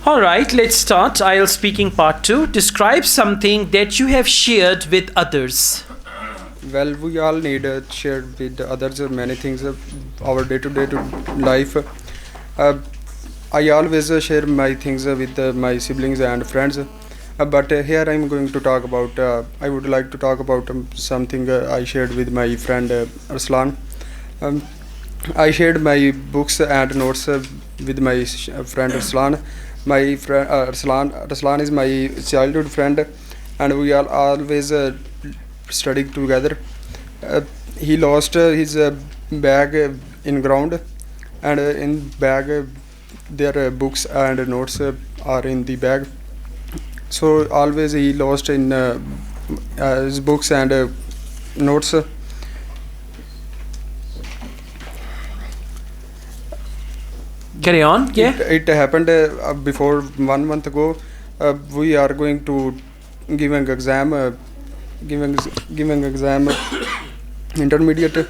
All right, let's start. IELTS speaking part 2. Describe something that you have shared with others. Well, we all need share with others many things our day-to-day life. I always share my things with my siblings and friends. But here I'm going to talk about. I would like to talk about something I shared with my friend Arslan. Um, I shared my books and notes with my friend Arslan. My friend Arslan is my childhood friend, and we are always studying together. Uh, he lost his bag in ground, and in bag their books and notes are in the bag. So always he lost in his books and notes. Carry on. Yeah. It happened before 1 month ago. We are going to giving exam, giving exam intermediate.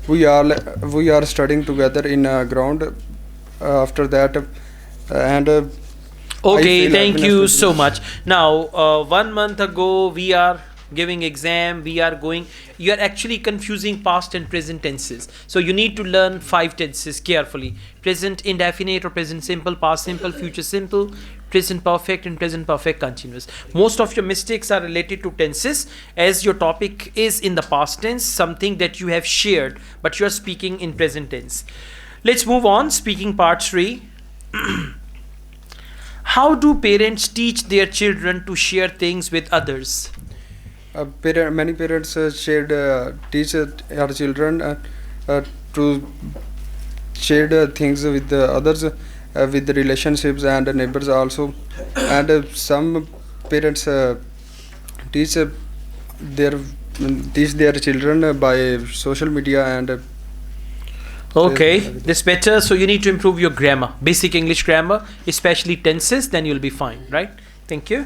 We are studying together in ground. After that, and I Okay, feel thank happiness you with so this. much. Now, 1 month ago, we are giving exam, we are going, you are actually confusing past and present tenses. So you need to learn 5 tenses carefully. Present indefinite or present simple, past simple, future simple, present perfect and present perfect continuous. Most of your mistakes are related to tenses, as your topic is in the past tense, something that you have shared, but you are speaking in present tense. Let's move on, speaking part 3. How do parents teach their children to share things with others? Many parents shared teach our children to share things with the others, with the relationships and neighbors also, and some parents teach their teach their children by social media and Okay, everything. this better. So you need to improve your grammar, basic English grammar, especially tenses, then you'll be fine, right? Thank you.